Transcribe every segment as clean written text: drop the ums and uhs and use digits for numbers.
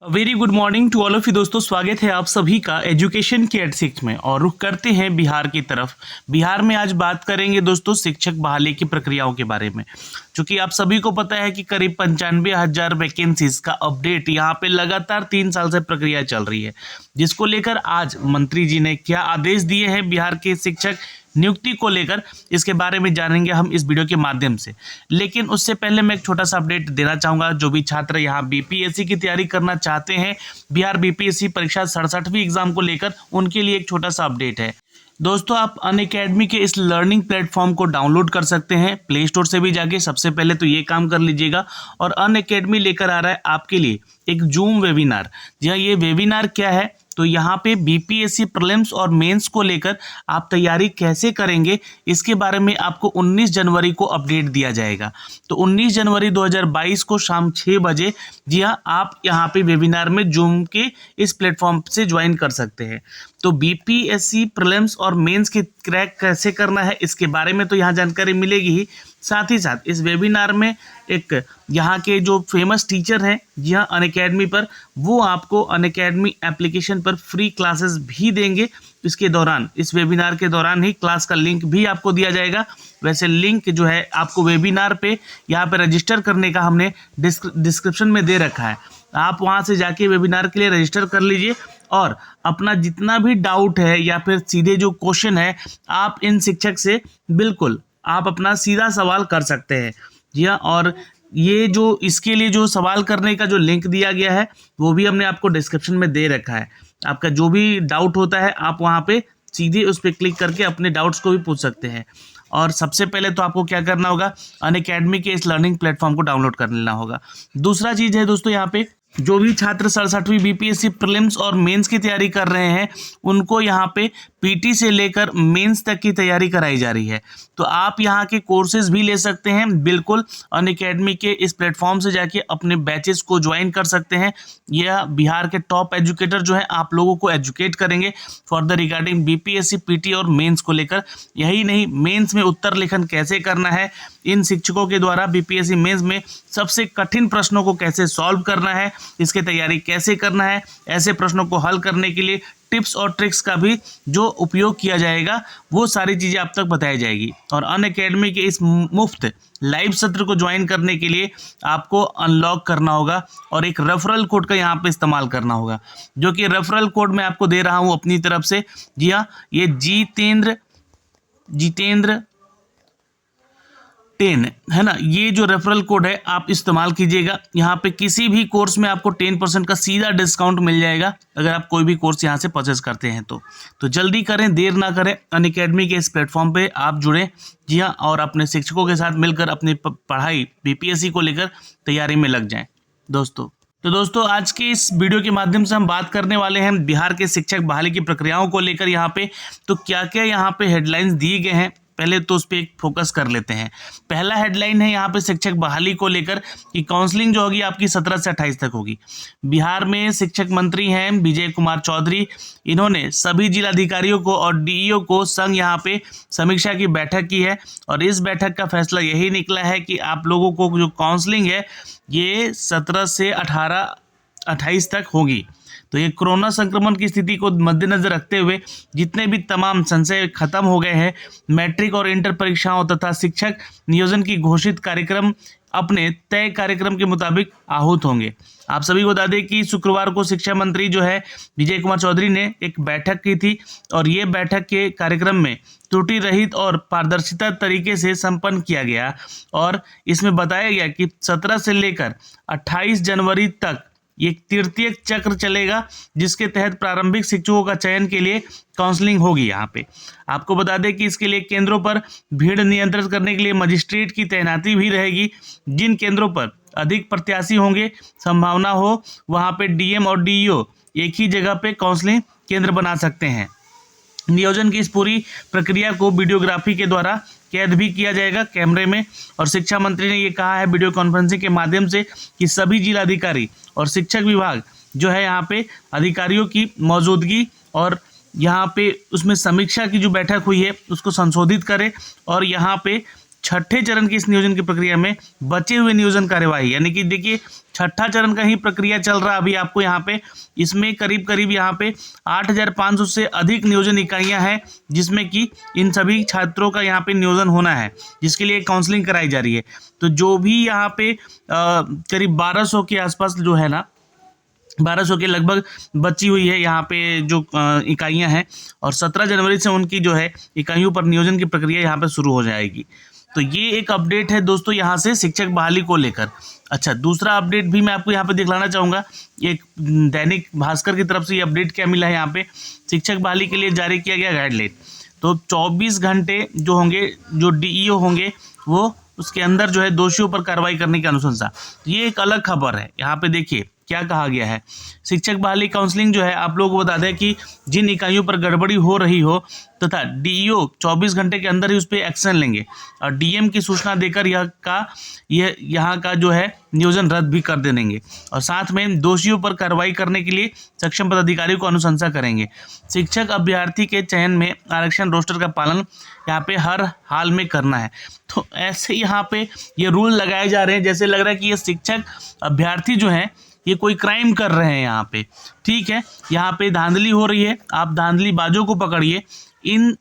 Very good morning to all of you दोस्तों, स्वागत है आप सभी का एजुकेशन के एट 6 में। और रुख करते हैं बिहार की तरफ। बिहार में आज बात करेंगे दोस्तों शिक्षक बहाली की प्रक्रियाओं के बारे में। चूंकि आप सभी को पता है कि करीब 95,000 वैकेंसीज का अपडेट यहाँ पे लगातार 3 साल से प्रक्रिया चल रही है, जिसको लेकर आज मंत्री जी ने क्या आदेश दिए हैं बिहार के शिक्षक नियुक्ति को लेकर, इसके बारे में जानेंगे हम इस वीडियो के माध्यम से। लेकिन उससे पहले मैं एक छोटा सा अपडेट देना चाहूँगा। जो भी छात्र यहाँ बीपीएससी की तैयारी करना चाहते हैं, बिहार बीपीएससी परीक्षा 67वीं एग्जाम को लेकर, उनके लिए एक छोटा सा अपडेट है। दोस्तों, आप अनअकैडमी के इस लर्निंग प्लेटफॉर्म को डाउनलोड कर सकते हैं प्ले स्टोर से भी जाके। सबसे पहले तो ये काम कर लीजिएगा। और अनअकैडमी लेकर आ रहा है आपके लिए एक जूम वेबिनार। जी हाँ, ये वेबिनार क्या है, तो यहाँ पे बीपीएससी प्रीलिम्स और मेंस को लेकर आप तैयारी कैसे करेंगे, इसके बारे में आपको 19 जनवरी को अपडेट दिया जाएगा। तो 19 जनवरी 2022 को शाम 6 बजे, जी हाँ, आप यहाँ पे वेबिनार में जूम के इस प्लेटफॉर्म से ज्वाइन कर सकते हैं। तो बीपीएससी प्रीलिम्स और मेंस की क्रैक कैसे करना है, इसके बारे में तो यहाँ जानकारी मिलेगी ही। साथ ही साथ इस वेबिनार में एक यहाँ के जो फेमस टीचर हैं, जी हाँ, अनअकैडमी पर, वो आपको अनअकैडमी एप्लीकेशन पर फ्री क्लासेस भी देंगे। इसके दौरान, इस वेबिनार के दौरान ही क्लास का लिंक भी आपको दिया जाएगा। वैसे लिंक जो है आपको वेबिनार पे यहाँ पे रजिस्टर करने का हमने डिस्क्रिप्शन में दे रखा है। आप वहाँ से जाके वेबिनार के लिए रजिस्टर कर लीजिए और अपना जितना भी डाउट है या फिर सीधे जो क्वेश्चन है, आप इन शिक्षक से बिल्कुल आप अपना सीधा सवाल कर सकते हैं। जी हाँ, और ये जो इसके लिए जो सवाल करने का जो लिंक दिया गया है, वो भी हमने आपको डिस्क्रिप्शन में दे रखा है। आपका जो भी डाउट होता है, आप वहाँ पे सीधे उस पर क्लिक करके अपने डाउट्स को भी पूछ सकते हैं। और सबसे पहले तो आपको क्या करना होगा, अनअकैडमी के इस लर्निंग प्लेटफॉर्म को डाउनलोड कर लेना होगा। दूसरा चीज़ है दोस्तों, यहाँ पे जो भी छात्र 67वीं बीपीएससी प्रीलिम्स और मेंस की तैयारी कर रहे हैं, उनको यहाँ पे पीटी से लेकर मेंस तक की तैयारी कराई जा रही है। तो आप यहाँ के कोर्सेज भी ले सकते हैं बिल्कुल। अनअकैडमी के इस प्लेटफॉर्म से जाके अपने बैचेस को ज्वाइन कर सकते हैं। यह बिहार के टॉप एजुकेटर जो है आप लोगों को एजुकेट करेंगे for the regarding BPSC PT और मेंस को लेकर। यही नहीं, मेंस में उत्तर लेखन कैसे करना है, इन शिक्षकों के द्वारा बीपीएससी मेंस में सबसे कठिन प्रश्नों को कैसे सॉल्व करना है, इसकी तैयारी कैसे करना है, ऐसे प्रश्नों को हल करने के लिए टिप्स और ट्रिक्स का भी जो उपयोग किया जाएगा, वो सारी चीज़ें आप तक बताई जाएगी। और अनअकैडमी के इस मुफ्त लाइव सत्र को ज्वाइन करने के लिए आपको अनलॉक करना होगा और एक रेफरल कोड का यहाँ पे इस्तेमाल करना होगा, जो कि रेफरल कोड मैं आपको दे रहा हूँ अपनी तरफ से। जी हाँ, ये जितेंद्र 10 है ना। ये जो रेफरल कोड है आप इस्तेमाल कीजिएगा। यहाँ पे किसी भी कोर्स में आपको 10% का सीधा डिस्काउंट मिल जाएगा अगर आप कोई भी कोर्स यहाँ से परचेस करते हैं तो जल्दी करें, देर ना करें। अनअकैडमी के इस प्लेटफॉर्म पे आप जुड़ें, जी हाँ, और अपने शिक्षकों के साथ मिलकर अपनी पढ़ाई बीपीएससी को लेकर तैयारी में लग जाएं दोस्तों आज के इस वीडियो के माध्यम से हम बात करने वाले हैं बिहार के शिक्षक बहाली की प्रक्रियाओं को लेकर। यहाँ पे तो क्या क्या यहाँ पे हेडलाइंस दिए गए हैं, पहले तो उस पर एक फोकस कर लेते हैं। पहला हेडलाइन है यहाँ पे शिक्षक बहाली को लेकर कि काउंसलिंग जो होगी आपकी 17 से 28 तक होगी। बिहार में शिक्षक मंत्री हैं विजय कुमार चौधरी। इन्होंने सभी जिलाधिकारियों को और डीईओ को संग यहाँ पे समीक्षा की बैठक की है और इस बैठक का फैसला यही निकला है कि आप लोगों को जो काउंसलिंग है ये 17 से 28 तक होगी। तो ये कोरोना संक्रमण की स्थिति को मद्देनजर रखते हुए जितने भी तमाम संशय खत्म हो गए हैं, मैट्रिक और इंटर परीक्षाओं तथा शिक्षक नियोजन की घोषित कार्यक्रम अपने तय कार्यक्रम के मुताबिक आहूत होंगे। आप सभी को बता दें कि शुक्रवार को शिक्षा मंत्री जो है विजय कुमार चौधरी ने एक बैठक की थी और ये बैठक के कार्यक्रम में त्रुटि रहित और पारदर्शिता तरीके से संपन्न किया गया और इसमें बताया गया कि 17 से लेकर 28 जनवरी तक ये तृतीय चक्र चलेगा, जिसके तहत प्रारंभिक शिक्षकों का चयन के लिए काउंसलिंग होगी। यहाँ पे आपको बता दें कि इसके लिए केंद्रों पर भीड़ नियंत्रित करने के लिए मजिस्ट्रेट की तैनाती भी रहेगी। जिन केंद्रों पर अधिक प्रत्याशी होंगे, संभावना हो, वहाँ पे डीएम और डीईओ एक ही जगह पे काउंसलिंग केंद्र बना सकते हैं। नियोजन की इस पूरी प्रक्रिया को वीडियोग्राफी के द्वारा कैद भी किया जाएगा कैमरे में। और शिक्षा मंत्री ने ये कहा है वीडियो कॉन्फ्रेंसिंग के माध्यम से कि सभी जिलाधिकारी और शिक्षक विभाग जो है यहाँ पे अधिकारियों की मौजूदगी और यहाँ पे उसमें समीक्षा की जो बैठक हुई है उसको संशोधित करें और यहाँ पे छठे चरण की इस नियोजन की प्रक्रिया में बचे हुए नियोजन कार्यवाही, यानी कि देखिए छठा चरण का ही प्रक्रिया चल रहा है अभी आपको यहाँ पे। इसमें करीब करीब यहाँ पे 8,500 से अधिक नियोजन इकाइयाँ हैं, जिसमें कि इन सभी छात्रों का यहाँ पे नियोजन होना है, जिसके लिए काउंसलिंग कराई जा रही है। तो जो भी यहाँ पे करीब 1200 के आसपास जो है ना, 1200 के लगभग बची हुई है यहाँ पे जो इकाइयाँ हैं, और 17 जनवरी से उनकी जो है इकाइयों पर नियोजन की प्रक्रिया यहाँ पे शुरू हो जाएगी। तो ये एक अपडेट है दोस्तों यहाँ से शिक्षक बहाली को लेकर। अच्छा, दूसरा अपडेट भी मैं आपको यहाँ पे दिखलाना चाहूँगा। एक दैनिक भास्कर की तरफ से ये अपडेट क्या मिला है, यहाँ पे शिक्षक बहाली के लिए जारी किया गया गाइडलाइन। तो 24 घंटे जो होंगे, जो डीईओ होंगे, वो उसके अंदर जो है दोषियों पर कार्रवाई करने की अनुशंसा। ये एक अलग खबर है। यहाँ पे देखिए क्या कहा गया है। शिक्षक बहाली काउंसलिंग जो है, आप लोगों को बता दें कि जिन इकाइयों पर गड़बड़ी हो रही हो तथा डीईओ 24 घंटे के अंदर ही उस पर एक्शन लेंगे और डीएम की सूचना देकर यहाँ का जो है नियोजन रद्द भी कर देंगे, और साथ में दोषियों पर कार्रवाई करने के लिए सक्षम पदाधिकारी को अनुशंसा करेंगे। शिक्षक अभ्यर्थी के चयन में आरक्षण रोस्टर का पालन यहाँ पे हर हाल में करना है। तो ऐसे यहाँ पे ये रूल लगाए जा रहे हैं, जैसे लग रहा है कि ये शिक्षक अभ्यर्थी जो हैं ये कोई क्राइम कर रहे हैं यहाँ पे। ठीक है, यहाँ पे धांधली हो रही है, आप धांधलीबाजों को पकड़िए। इन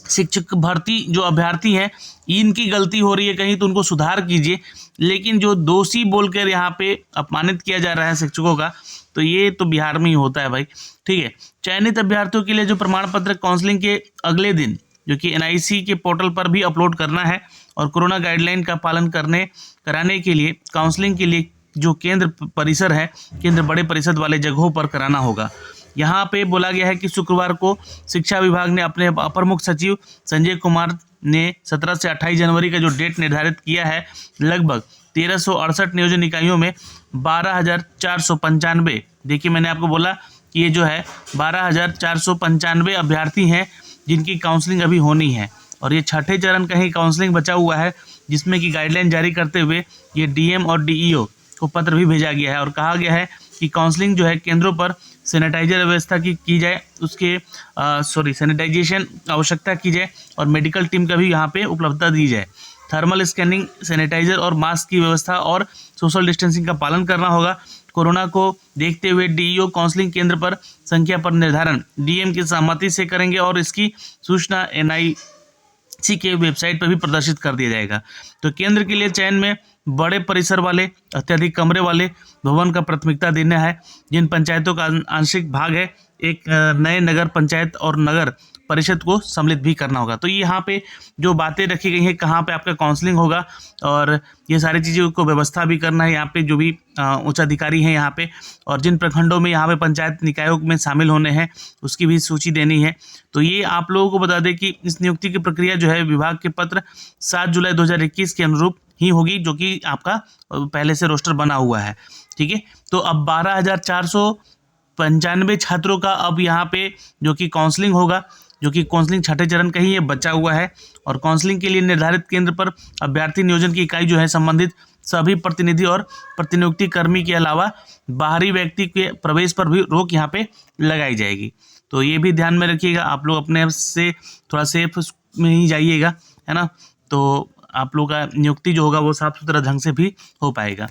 शिक्षक भर्ती जो अभ्यर्थी हैं, इनकी गलती हो रही है कहीं तो उनको सुधार कीजिए, लेकिन जो दोषी बोलकर यहाँ पे अपमानित किया जा रहा है शिक्षकों का, तो ये तो बिहार में ही होता है भाई। ठीक है, चयनित अभ्यर्थियों के लिए जो प्रमाण पत्र काउंसलिंग के अगले दिन जो कि एनआईसी के पोर्टल पर भी अपलोड करना है, और कोरोना गाइडलाइन का पालन कराने के लिए काउंसलिंग के लिए जो केंद्र परिसर है, केंद्र बड़े परिषद वाले जगहों पर कराना होगा। यहाँ पे बोला गया है कि शुक्रवार को शिक्षा विभाग ने अपने अपर मुख्य सचिव संजय कुमार ने 17 से 28 जनवरी का जो डेट निर्धारित किया है, लगभग 1368 नियोजन इकाइयों में 12,495, देखिए मैंने आपको बोला कि ये जो है 12,495 अभ्यर्थी हैं जिनकी काउंसलिंग अभी होनी है, और ये छठे चरण का ही काउंसलिंग बचा हुआ है, जिसमें कि गाइडलाइन जारी करते हुए ये डीएम और डीईओ को पत्र भी भेजा गया है, और कहा गया है कि काउंसलिंग जो है केंद्रों पर सैनिटाइजर व्यवस्था की जाए, उसके सैनिटाइजेशन आवश्यकता की जाए, और मेडिकल टीम का भी यहाँ पे उपलब्धता दी जाए। थर्मल स्कैनिंग, सैनिटाइजर और मास्क की व्यवस्था और सोशल डिस्टेंसिंग का पालन करना होगा। कोरोना को देखते हुए डीईओ काउंसलिंग केंद्र पर संख्या पर निर्धारण डीएम की सहमति से करेंगे, और इसकी सूचना एनआईसी के वेबसाइट पर भी प्रदर्शित कर दिया जाएगा। तो केंद्र के लिए चयन में बड़े परिसर वाले, अत्यधिक कमरे वाले भवन का प्राथमिकता देना है। जिन पंचायतों का आंशिक भाग है, एक नए नगर पंचायत और नगर परिषद को सम्मिलित भी करना होगा। तो यहाँ पे जो बातें रखी गई हैं, कहाँ पे आपका काउंसलिंग होगा, और ये सारी चीज़ों को व्यवस्था भी करना है। यहाँ पे जो भी उच्च अधिकारी हैं यहाँ पे, और जिन प्रखंडों में यहाँ पे पंचायत निकायों में शामिल होने हैं, उसकी भी सूची देनी है। तो ये आप लोगों को बता दें कि इस नियुक्ति की प्रक्रिया जो है विभाग के पत्र 7 जुलाई 2021 के अनुरूप ही होगी, जो कि आपका पहले से रोस्टर बना हुआ है। ठीक है, तो अब 12,495 छात्रों का अब यहाँ पे जो कि काउंसलिंग होगा, जो कि काउंसलिंग छठे चरण का ही ये बचा हुआ है, और काउंसलिंग के लिए निर्धारित केंद्र पर अभ्यर्थी नियोजन की इकाई जो है संबंधित सभी प्रतिनिधि और प्रतिनियुक्ति कर्मी के अलावा बाहरी व्यक्ति के प्रवेश पर भी रोक यहाँ पे लगाई जाएगी। तो ये भी ध्यान में रखिएगा, आप लोग अपने से थोड़ा सेफ में ही जाइएगा, है ना। तो आप लोग का नियुक्ति जो होगा वो साफ सुथरा ढंग से भी हो पाएगा।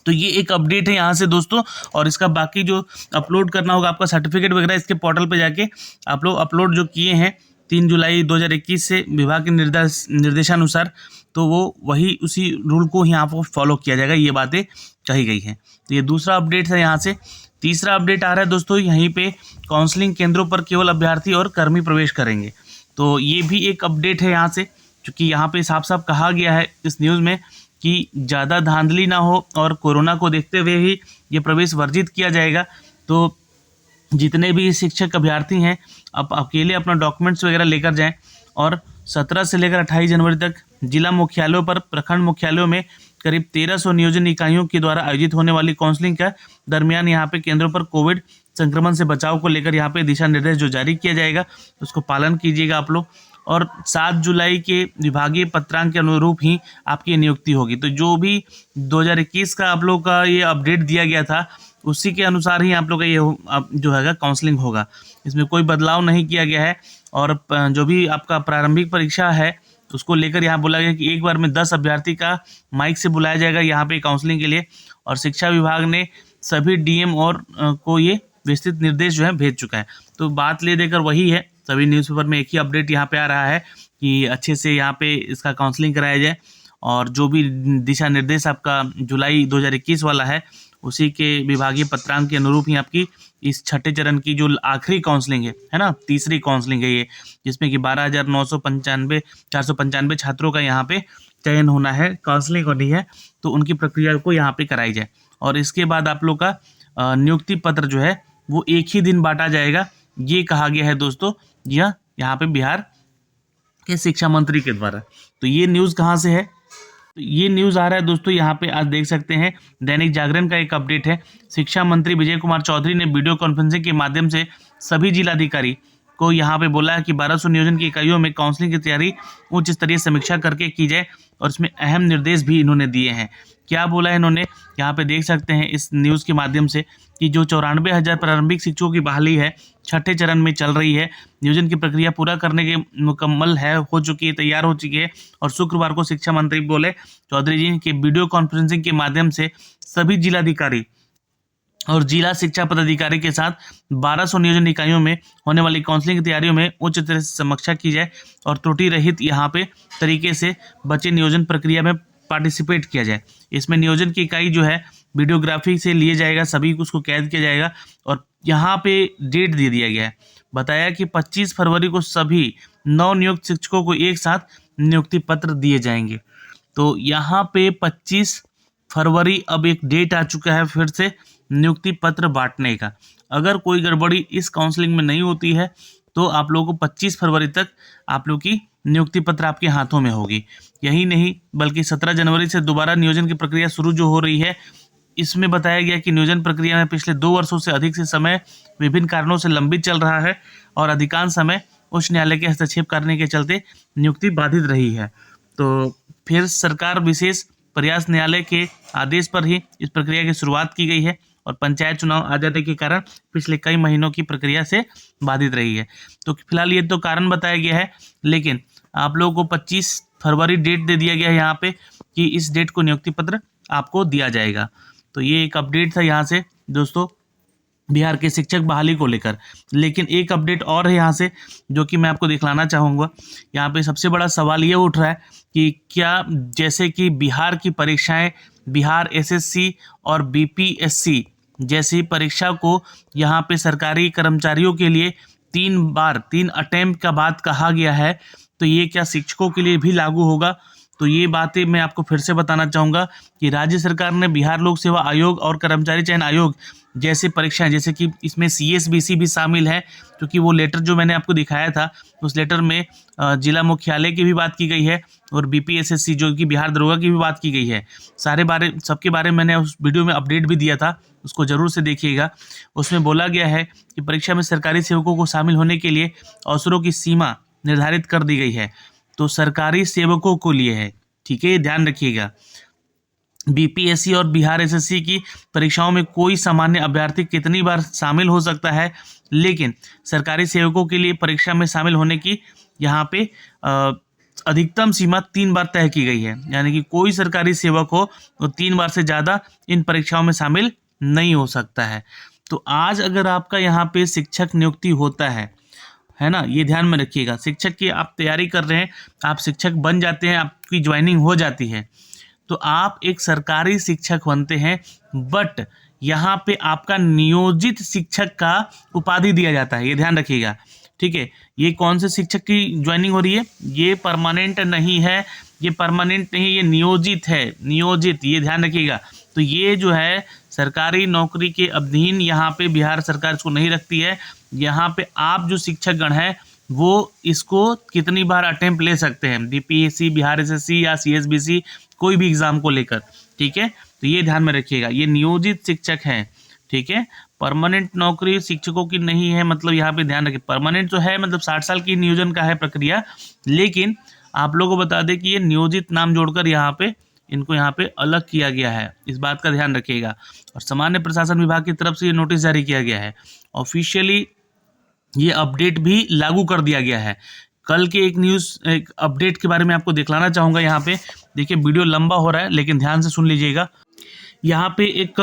तो ये एक अपडेट है यहाँ से दोस्तों, और इसका बाकी जो अपलोड करना होगा आपका सर्टिफिकेट वगैरह, इसके पोर्टल पे जाके आप लोग अपलोड जो किए हैं 3 जुलाई 2021 से विभाग के निर्देशानुसार, तो वो वही उसी रूल को यहाँ पर फॉलो किया जाएगा। ये बातें कही गई हैं। तो ये दूसरा अपडेट है यहाँ से। तीसरा अपडेट आ रहा है दोस्तों, यहीं पे काउंसलिंग केंद्रों पर केवल अभ्यर्थी और कर्मी प्रवेश करेंगे। तो ये भी एक अपडेट है यहाँ से, क्योंकि यहाँ पे साफ साफ कहा गया है इस न्यूज़ में कि ज़्यादा धांधली ना हो, और कोरोना को देखते हुए ही ये प्रवेश वर्जित किया जाएगा। तो जितने भी शिक्षक अभ्यर्थी हैं, आप अकेले अपना डॉक्यूमेंट्स वगैरह लेकर जाएं, और 17 से लेकर 28 जनवरी तक जिला मुख्यालयों पर, प्रखंड मुख्यालयों में करीब 1300 नियोजन इकाइयों के द्वारा आयोजित होने वाली काउंसलिंग का दरमियान यहाँ पे केंद्रों पर कोविड संक्रमण से बचाव को लेकर यहाँ पे दिशा निर्देश जो जारी किया जाएगा, उसको पालन कीजिएगा आप लोग। और 7 जुलाई के विभागीय पत्रांक के अनुरूप ही आपकी नियुक्ति होगी। तो जो भी 2021 का आप लोग का ये अपडेट दिया गया था, उसी के अनुसार ही आप लोग का ये जो है काउंसलिंग होगा। इसमें कोई बदलाव नहीं किया गया है। और जो भी आपका प्रारंभिक परीक्षा है, उसको लेकर यहाँ बोला गया कि एक बार में 10 अभ्यर्थी का माइक से बुलाया जाएगा यहाँ पे काउंसलिंग के लिए, और शिक्षा विभाग ने सभी डीएम और को ये विस्तृत निर्देश जो है भेज चुका है। तो बात ले देकर वही है, सभी न्यूज़पेपर में एक ही अपडेट यहाँ पे आ रहा है कि अच्छे से यहाँ पे इसका काउंसलिंग कराया जाए और जो भी दिशा निर्देश आपका जुलाई 2021 वाला है उसी के विभागीय पत्रांक के अनुरूप ही आपकी इस छठे चरण की जो आखिरी काउंसलिंग है ना, तीसरी काउंसलिंग है ये, जिसमें कि 495 छात्रों का यहाँ पे चयन होना है, काउंसलिंग होनी है, तो उनकी प्रक्रिया को यहाँ पे कराई जाए। और इसके बाद आप लोग का नियुक्ति पत्र जो है वो एक ही दिन बांटा जाएगा, ये कहा गया है दोस्तों, यह यहाँ पे बिहार के शिक्षा मंत्री के द्वारा। तो ये न्यूज़ कहाँ से है? तो ये न्यूज़ आ रहा है दोस्तों, यहाँ पे आज देख सकते हैं दैनिक जागरण का एक अपडेट है। शिक्षा मंत्री विजय कुमार चौधरी ने वीडियो कॉन्फ्रेंसिंग के माध्यम से सभी जिलाधिकारी को यहाँ पे बोला है कि 1200 नियोजन की इकाइयों में काउंसलिंग की तैयारी उच्च स्तरीय समीक्षा करके की जाए और इसमें अहम निर्देश भी इन्होंने दिए हैं। क्या बोला है इन्होंने, यहाँ पे देख सकते हैं इस न्यूज़ के माध्यम से कि जो 94,000 प्रारंभिक शिक्षकों की बहाली है छठे चरण में चल रही है, नियोजन की प्रक्रिया पूरा करने के मुकम्मल है, हो चुकी है, तैयार हो चुकी है। और शुक्रवार को शिक्षा मंत्री बोले चौधरी जी के वीडियो कॉन्फ्रेंसिंग के माध्यम से सभी जिलाधिकारी और जिला शिक्षा पदाधिकारी के साथ 1200 नियोजन इकाइयों में होने वाली काउंसलिंग की तैयारियों में उच्च तरह से समीक्षा की जाए और त्रुटि रहित यहाँ पे तरीके से बच्चे नियोजन प्रक्रिया में पार्टिसिपेट किया जाए। इसमें नियोजन की इकाई जो है वीडियोग्राफी से लिए जाएगा, सभी उसको कैद किया जाएगा और यहाँ पे डेट दे दिया गया है, बताया कि 25 फरवरी को सभी नवनियुक्त शिक्षकों को एक साथ नियुक्ति पत्र दिए जाएंगे। तो यहाँ पे 25 फरवरी अब एक डेट आ चुका है फिर से नियुक्ति पत्र बांटने का। अगर कोई गड़बड़ी इस काउंसलिंग में नहीं होती है तो आप लोगों को 25 फरवरी तक आप लोग की नियुक्ति पत्र आपके हाथों में होगी। यही नहीं बल्कि 17 जनवरी से दोबारा नियोजन की प्रक्रिया शुरू जो हो रही है, इसमें बताया गया कि नियोजन प्रक्रिया में पिछले 2 वर्षों से अधिक से समय विभिन्न कारणों से लंबित चल रहा है और अधिकांश समय उच्च न्यायालय के हस्तक्षेप करने के चलते नियुक्ति बाधित रही है। तो फिर सरकार विशेष प्रयास न्यायालय के आदेश पर ही इस प्रक्रिया की शुरुआत की गई है और पंचायत चुनाव आ जाने के कारण पिछले कई महीनों की प्रक्रिया से बाधित रही है। तो फिलहाल ये तो कारण बताया गया है, लेकिन आप लोगों को 25 फरवरी डेट दे दिया गया है यहाँ पे कि इस डेट को नियुक्ति पत्र आपको दिया जाएगा। तो ये एक अपडेट था यहाँ से दोस्तों बिहार के शिक्षक बहाली को लेकर। लेकिन एक अपडेट और है यहाँ से जो कि मैं आपको दिखलाना चाहूँगा। यहाँ पे सबसे बड़ा सवाल ये उठ रहा है कि क्या जैसे कि बिहार की परीक्षाएं, बिहार एसएससी और बीपीएससी जैसी परीक्षा को यहाँ पे सरकारी कर्मचारियों के लिए 3 अटेम्प्ट का बात कहा गया है, तो ये क्या शिक्षकों के लिए भी लागू होगा? तो ये बातें मैं आपको फिर से बताना चाहूँगा कि राज्य सरकार ने बिहार लोक सेवा आयोग और कर्मचारी चयन आयोग जैसे परीक्षाएं, जैसे कि इसमें सीएसबीसी भी शामिल है, क्योंकि वो लेटर जो मैंने आपको दिखाया था उस लेटर में जिला मुख्यालय की भी बात की गई है और बीपीएसएससी जो कि बिहार दरोगा की भी बात की गई है। सबके बारे में मैंने उस वीडियो में अपडेट भी दिया था, उसको ज़रूर से देखिएगा। उसमें बोला गया है कि परीक्षा में सरकारी सेवकों को शामिल होने के लिए अवसरों की सीमा निर्धारित कर दी गई है, तो सरकारी सेवकों को लिए है, ठीक है, ये ध्यान रखिएगा। बीपीएससी और बिहार एसएससी की परीक्षाओं में कोई सामान्य अभ्यर्थी कितनी बार शामिल हो सकता है, लेकिन सरकारी सेवकों के लिए परीक्षा में शामिल होने की यहाँ पे अधिकतम सीमा 3 बार तय की गई है, यानी कि कोई सरकारी सेवक हो तो 3 बार से ज़्यादा इन परीक्षाओं में शामिल नहीं हो सकता है। तो आज अगर आपका यहाँ पे शिक्षक नियुक्ति होता है ना, ये ध्यान में रखिएगा। शिक्षक की आप तैयारी कर रहे हैं, आप शिक्षक बन जाते हैं, आपकी ज्वाइनिंग हो जाती है, तो आप एक सरकारी शिक्षक बनते हैं, बट यहाँ पे आपका नियोजित शिक्षक का उपाधि दिया जाता है, ये ध्यान रखिएगा, ठीक है। ये कौन से शिक्षक की ज्वाइनिंग हो रही है, ये परमानेंट नहीं है, ये परमानेंट नहीं, ये नियोजित है, नियोजित, ये ध्यान रखिएगा। तो ये जो है सरकारी नौकरी के अधीन यहाँ पे बिहार सरकार इसको नहीं रखती है। यहाँ पे आप जो शिक्षक गण है वो इसको कितनी बार अटेम्प्ट ले सकते हैं, बीपीएससी, बिहार एसएससी या सीएसबीसी, कोई भी एग्जाम को लेकर, ठीक है। तो ये ध्यान में रखिएगा, ये नियोजित शिक्षक हैं, ठीक है। परमानेंट नौकरी शिक्षकों की नहीं है, मतलब यहाँ पे ध्यान रखिए, परमानेंट जो है मतलब 60 साल की नियोजन का है प्रक्रिया, लेकिन आप लोगों को बता दें कि ये नियोजित नाम जोड़कर यहाँ पे इनको यहाँ पे अलग किया गया है, इस बात का ध्यान रखिएगा। और सामान्य प्रशासन विभाग की तरफ से ये नोटिस जारी किया गया है, ऑफिशियली ये अपडेट भी लागू कर दिया गया है। कल के एक अपडेट के बारे में आपको दिखलाना चाहूँगा। यहाँ पे देखिए वीडियो लंबा हो रहा है लेकिन ध्यान से सुन लीजिएगा। यहाँ पे एक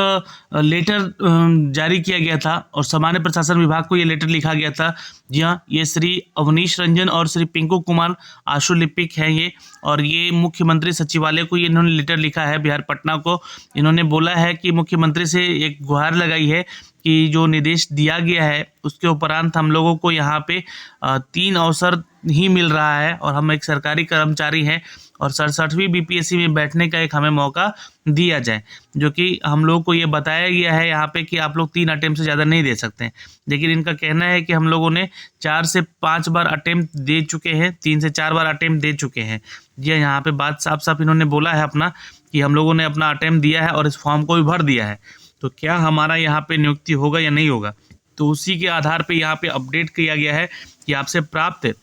लेटर जारी किया गया था और सामान्य प्रशासन विभाग को ये लेटर लिखा गया था। जी हाँ, ये श्री अवनीश रंजन और श्री पिंकू कुमार आशुलिपिक हैं ये, और ये मुख्यमंत्री सचिवालय को ये इन्होंने लेटर लिखा है बिहार पटना को। इन्होंने बोला है कि मुख्यमंत्री से एक गुहार लगाई है कि जो निर्देश दिया गया है उसके उपरांत हम लोगों को यहाँ पे 3 अवसर ही मिल रहा है और हम एक सरकारी कर्मचारी हैं और 67वीं बीपीएससी में बैठने का एक हमें मौका दिया जाए, जो कि हम लोग को ये बताया गया है यहाँ पे कि आप लोग 3 अटेम्प्ट से ज़्यादा नहीं दे सकते। लेकिन इनका कहना है कि हम लोगों ने 4 से 5 बार अटेम्प्ट दे चुके हैं, 3 से 4 बार अटेम्प्ट दे चुके हैं। जी यहाँ पे बात साफ साफ इन्होंने बोला है अपना कि हम लोगों ने अपना अटेम्प्ट दिया है और इस फॉर्म को भी भर दिया है, तो क्या हमारा यहाँ पे नियुक्ति होगा या नहीं होगा। तो उसी के आधार पे यहाँ पे अपडेट किया गया है कि आपसे प्राप्त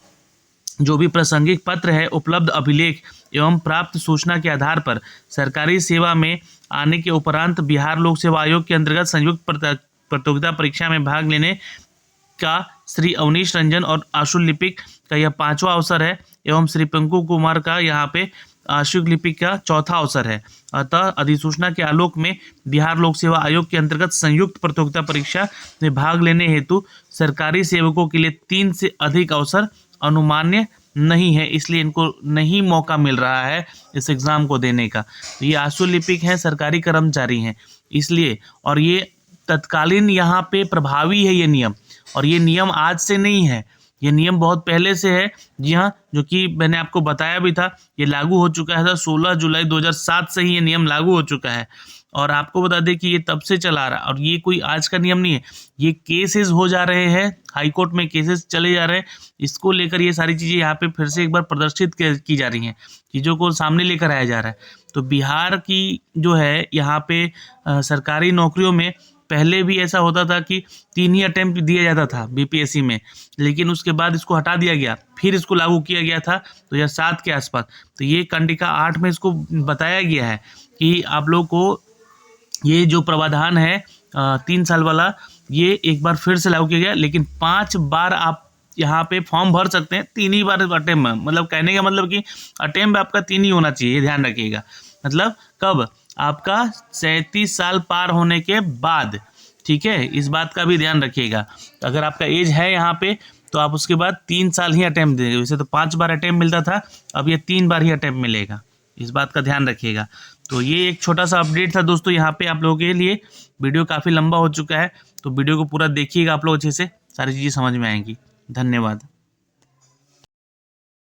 जो भी प्रासंगिक पत्र है, उपलब्ध अभिलेख एवं प्राप्त सूचना के आधार पर सरकारी सेवा में आने के उपरांत बिहार लोक सेवा आयोग के अंतर्गत संयुक्त प्रतियोगिता परीक्षा में भाग लेने का श्री अवनीश रंजन और आशुलिपिक का यह 5वां अवसर है एवं श्री पिंकू कुमार का यहाँ पे आशुलिपिक का 4था अवसर है। अतः अधिसूचना के आलोक में बिहार लोक सेवा आयोग के अंतर्गत संयुक्त प्रतियोगिता परीक्षा में भाग लेने हेतु सरकारी सेवकों के लिए 3 से अधिक अवसर अनुमान्य नहीं है, इसलिए इनको नहीं मौका मिल रहा है इस एग्ज़ाम को देने का। तो ये आशुलिपिक हैं, सरकारी कर्मचारी हैं इसलिए, और ये तत्कालीन यहाँ पे प्रभावी है ये नियम, और ये नियम आज से नहीं है, ये नियम बहुत पहले से है। जी हाँ, जो कि मैंने आपको बताया भी था, ये लागू हो चुका है 16 जुलाई 2007 से ही ये नियम लागू हो चुका है। और आपको बता दें कि ये तब से चला रहा, और ये कोई आज का नियम नहीं है, ये केसेस हो जा रहे हैं, हाई कोर्ट में केसेस चले जा रहे हैं, इसको लेकर ये सारी चीज़ें यहाँ पे फिर से एक बार प्रदर्शित की जा रही हैं, चीज़ों को सामने लेकर आया जा रहा है। तो बिहार की जो है यहाँ पे सरकारी नौकरियों में पहले भी ऐसा होता था कि 3 ही अटेम्प्ट दिया जाता था बीपीएससी में, लेकिन उसके बाद इसको हटा दिया गया, फिर इसको लागू किया गया था 2007 के आसपास। तो ये कंडिका 8 में इसको बताया गया है कि आप लोग को ये जो प्रावधान है 3 साल वाला, ये एक बार फिर से लागू किया गया, लेकिन 5 बार आप यहाँ पे फॉर्म भर सकते हैं, 3 ही बार अटेम्प्ट, मतलब कहने का मतलब कि अटेम्प्ट आपका 3 ही होना चाहिए, ध्यान रखिएगा। मतलब कब? आपका 37 साल पार होने के बाद, ठीक है, इस बात का भी ध्यान रखिएगा। अगर आपका एज है यहाँ पे तो आप उसके बाद 3 साल ही अटेम्प्ट देंगे। वैसे तो 5 बार अटेम्प्ट मिलता था, अब ये 3 बार ही अटेम्प्ट मिलेगा, इस बात का ध्यान रखिएगा। तो ये एक छोटा सा अपडेट था दोस्तों यहाँ पे आप लोगों के लिए। वीडियो काफ़ी लंबा हो चुका है, तो वीडियो को पूरा देखिएगा आप लोग, अच्छे से सारी चीज़ें समझ में आएंगी। धन्यवाद।